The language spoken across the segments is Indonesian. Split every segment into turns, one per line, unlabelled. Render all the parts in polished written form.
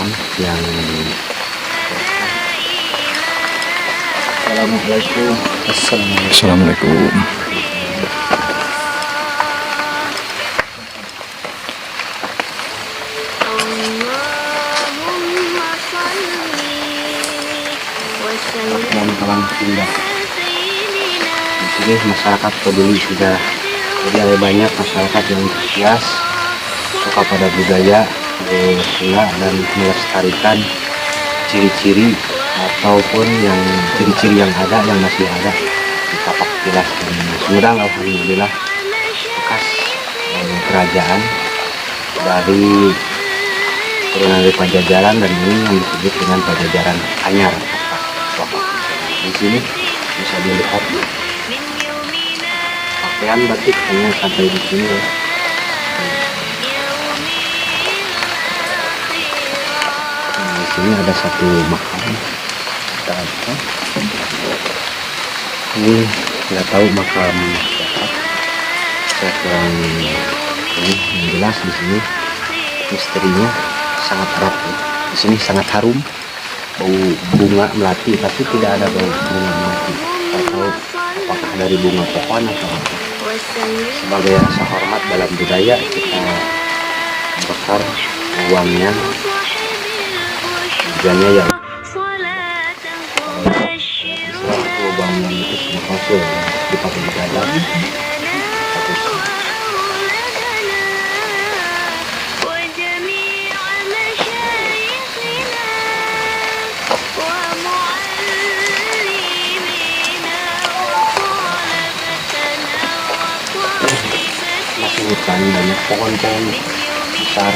makam yang Assalamualaikum.
Assalamualaikum.
Kawan-kawan pindah. Di sini masyarakat peduli sudah, jadi ada banyak masyarakat yang antusias, suka pada budaya pula dan melestarikan ciri-ciri ataupun yang ciri-ciri yang ada yang masih ada di tapak tilas dan Sumedang. Alhamdulillah bekas kerajaan dari turunan dari Pajajaran, dan ini yang disebut dengan Pajajaran Anyar. Di sini bisa dilihat pakaian batik hanya sampai di sini ya. Nah, di sini ada satu makam. Kita lihat. Ini nggak tahu makam siapa. Saya kurang ini yang jelas di sini misterinya sangat erat ya. Di sini sangat harum, bau bunga melati, tapi tidak ada bau bunga melati. Tidak tahu apakah dari bunga pohon atau apa. Sebagai rasa hormat dalam budaya, kita bakar uangnya. Tujuannya yang lubangnya itu semua hasil dipakai di dalam. Masih hutan, banyak pohon-pohon besar.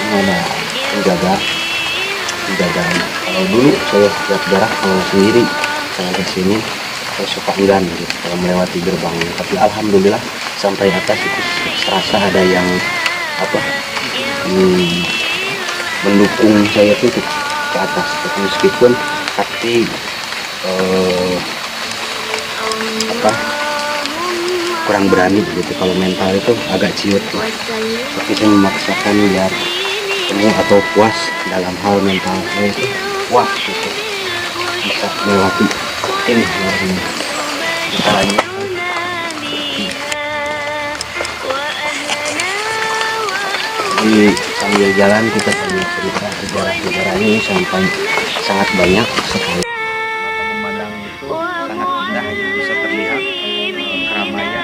Ini ada penjaga. Kalau dulu saya setiap jarak kalau sendiri saya ke sini, saya suka enggan gitu kalau melewati gerbang. Tapi alhamdulillah sampai atas itu serasa ada yang mendukung saya tuh ke atas. Meskipun tapi kurang berani gitu, kalau mental itu agak ciut lah. Tapi saya memaksakan biar penuh atau puas dalam hal mental saya itu puas gitu, bisa melewati ini caranya. Jadi sambil jalan kita sambil cerita sejarah-sejarahnya ini sampai sangat banyak sekali. Pemandangan itu sangat indah, bisa terlihat keramaian.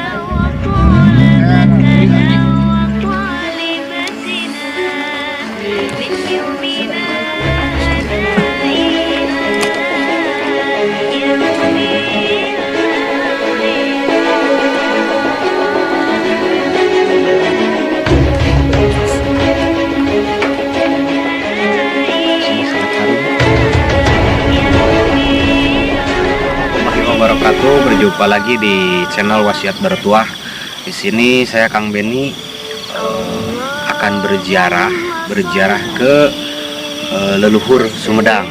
Wabarakatuh, berjumpa lagi di channel Wasiat Bertuah. Di sini saya Kang Beni akan berziarah ke leluhur Sumedang.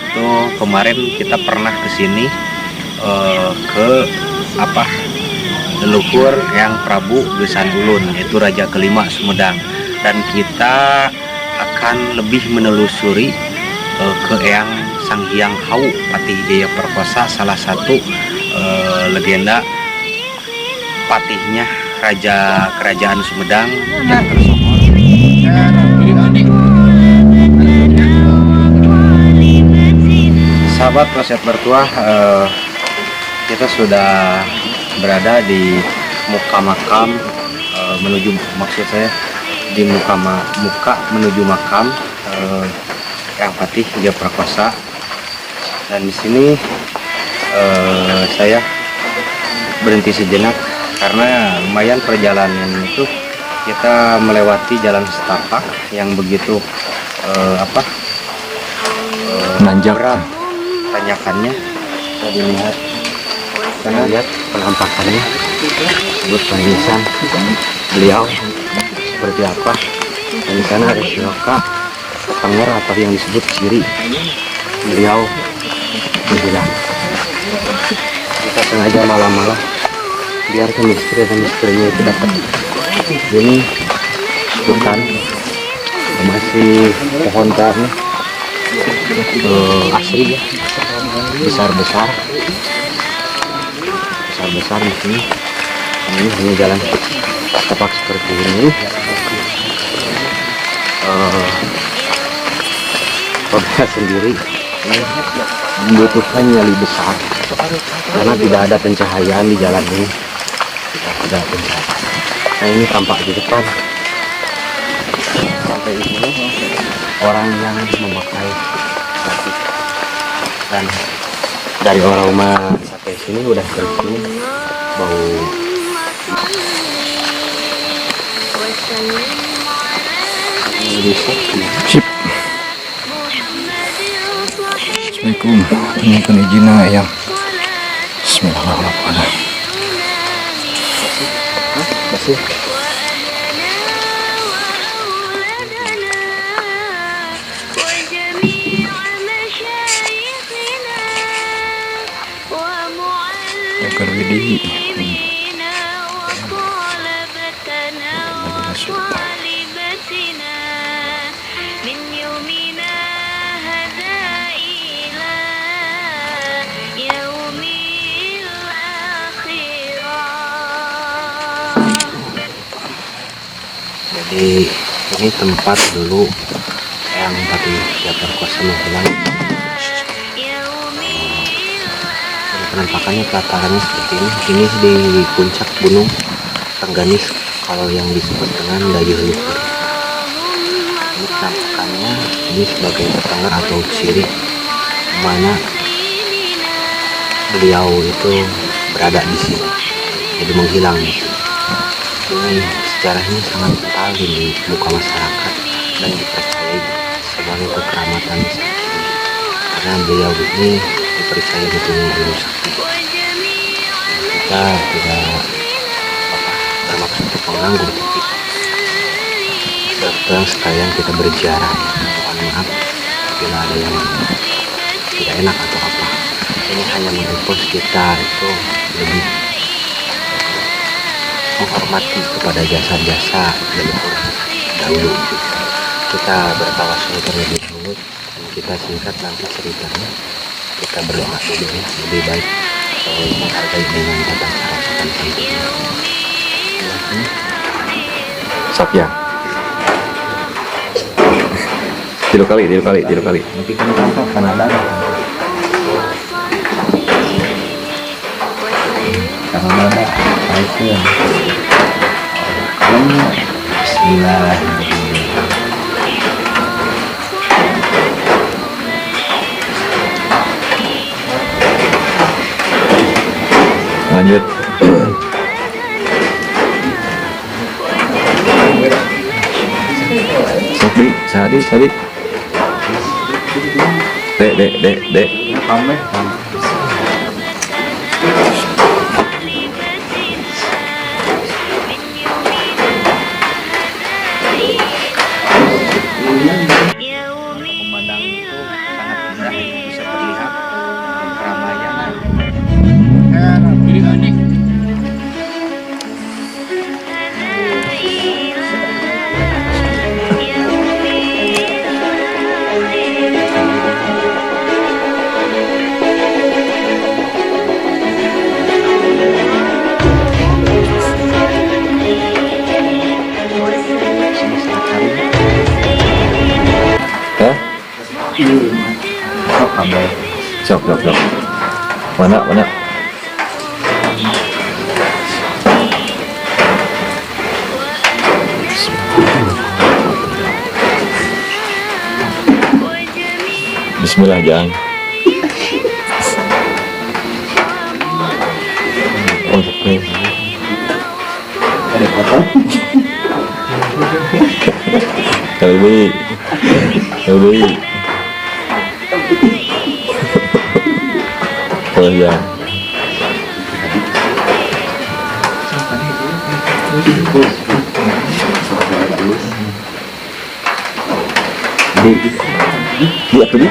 Itu kemarin kita pernah ke sini ke leluhur yang Prabu Gesan Ulun, yaitu Raja kelima Sumedang, dan kita akan lebih menelusuri ke Eyang Sang Hyang Hau Patih Jaya Perkosa, salah satu legenda patihnya Raja Kerajaan Sumedang yang tersohor. Sahabat Wasiat Bertuah, kita sudah berada di muka makam di muka menuju makam Eyang Patih Jaya Perkosa. Dan di sini saya berhenti sejenak karena lumayan perjalanan itu kita melewati jalan setapak yang begitu
menanjak.
Tanyakannya bisa dilihat, kita lihat penampakannya, sebut pengisan beliau seperti apa. Dan di sana ada siloka Tenger atau yang disebut ciri beliau berbilang. Kita sengaja malam-malam biar misterinya itu dapat. Ini hutan masih pohon kearnya asri ya, besar di sini. Ini hanya jalan setapak seperti ini. Roda sendiri ini membutuhkan nyali besar karena tidak ada pencahayaan di jalan ini. Tidak ada pencahayaan. Nah ini tampak di depan. Sampai di sini orang yang memakai batik, dan dari aroma sampai sini udah tercium bau.
Sip. Assalamualaikum. Mohon izin ayam. Bismillahirrahmanirrahim.
Masih.
Ekor gede.
Jadi ini tempat dulu yang tadi Jabar Kuasa menghilang. Penampakannya pelatarannya seperti ini. Ini di puncak Gunung Rengganis, kalau yang disebut dengan Dayuh Luhur. Ini penampakannya ini sebagai tetangga atau ciri mana beliau itu berada di sini, jadi menghilang di sini. Ini sejarahnya sangat kental di muka masyarakat dan dipercayai sebagai kekeramatan karena beliau ini dipercaya mempunyai ilmu sakti. Kita tidak bermaksud untuk mengganggu, tapi sedang sekalian kita berziarah. Mohon maaf bila ada yang tidak enak atau apa. Ini hanya menginfos kita itu lebih menghormati kepada jasa-jasa leluhur dahulu. Kita bertawasul terlebih dahulu dan kita singkat nanti ceritanya. Kita berdoa dulu ya, lebih baik menghargai dengan tata cara sopan santunnya.
Sapya. Tiga kali.
Nanti kan tampak Kanada. Kanada, itu. Bismillahirrahmanirrahim.
Lanjut. Sadi. Dek.
Kamu memandang itu sangat indah, bisa terlihat keramaian.
Hah? Sok. Mana? Bismillah, Jang. Oke.
Ada foto?
Kali. Oh ya. Di apa ni?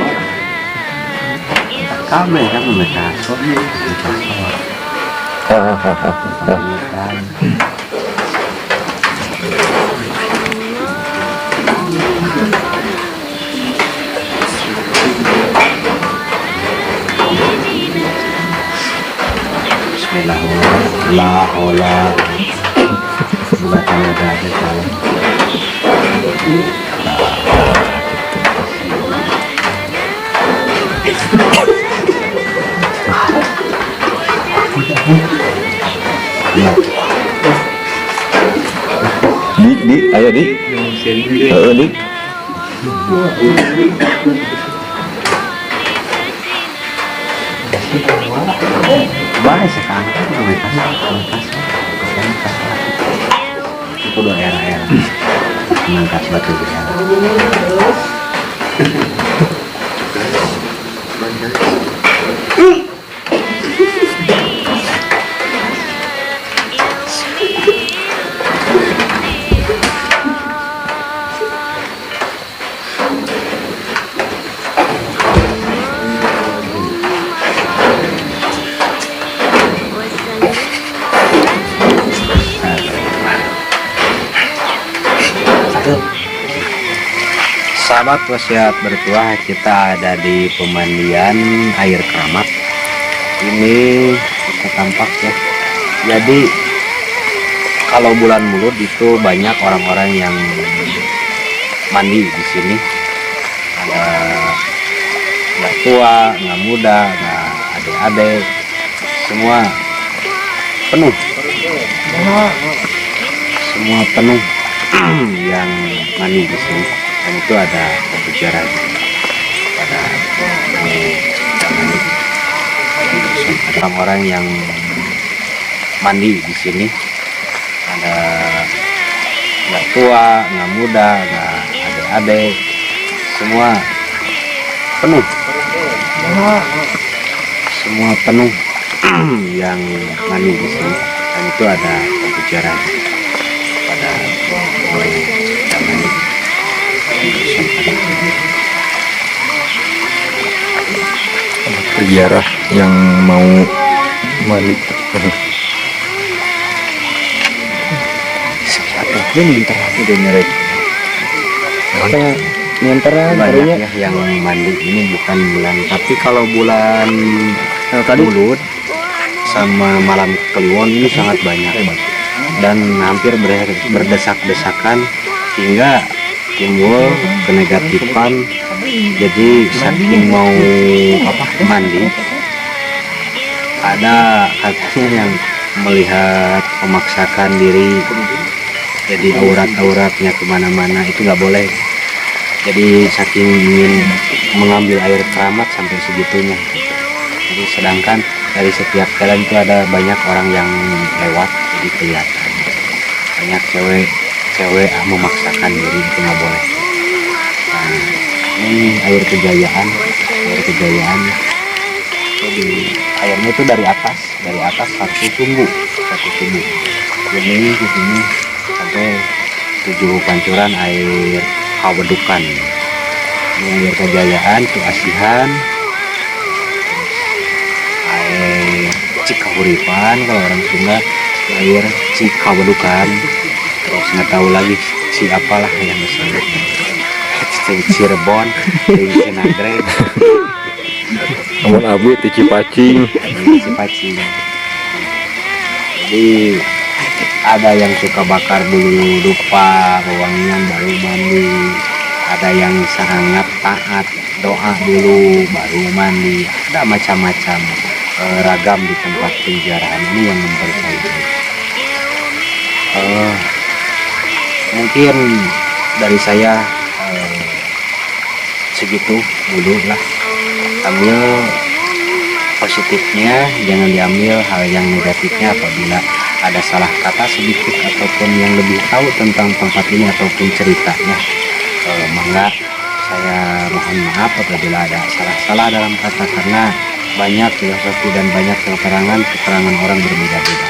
Kami kan mereka la hola bukan ada aja kalau
Di, ayo di. Di.
baik sekarang itu daerah mengangkat batu daerah. Sahabat wasiat bertuah, kita ada di pemandian air keramat. Ini bisa tampak ya. Jadi kalau bulan Mulud itu banyak orang-orang yang mandi di sini. Ada nggak tua, nggak muda, nggak adik-adik, semua penuh. Semua penuh yang mandi di sini. Dan itu ada berbicara pada orang-orang yang mandi di sini. Ada nggak tua, nggak muda, nggak adik-adik, semua penuh. Semua penuh yang mandi di sini. Dan itu ada berbicara pada
Sejarah yang mau mandi.
Ini terakhir dia nyeret. Banyak ya yang mandi ini bukan bulan, tapi kalau bulan Mulud sama malam Kliwon ini sangat banyak dan hampir berdesak-desakan hingga timbul kenegatifan. Jadi saking mau mandi, ada katanya yang melihat memaksakan diri, jadi auratnya kemana-mana, itu nggak boleh. Jadi saking ingin mengambil air keramat sampai segitunya. Jadi sedangkan dari setiap jalan itu ada banyak orang yang lewat, jadi kelihatan banyak cewek memaksakan diri, itu nggak boleh. Nah, ini air kejayaan. Jadi airnya itu dari atas satu sumbu. Ini di sini sampai 7 pancuran air kawedukan. Ini air kejayaan, keasihan, air cikahuripan kalau orang Sunda, air cikawedukan. Terus nggak tahu lagi apalah yang disebut. Cirebon, Nagreg,
Namun abi di Cipacing.
Jadi ada yang suka bakar dulu dupa, wangian baru mandi. Ada yang sangat taat, doa dulu baru mandi. Ada macam-macam ragam di tempat penjarahan ini yang memperbaiki. Mungkin dari saya segitu dulu lah. Ambil positifnya, jangan diambil hal yang negatifnya. Apabila ada salah kata sedikit ataupun yang lebih tahu tentang tempat ini ataupun ceritanya, mangga saya mohon maaf apabila ada salah-salah dalam kata, karena banyak filosofi dan banyak keterangan orang berbeda-beda.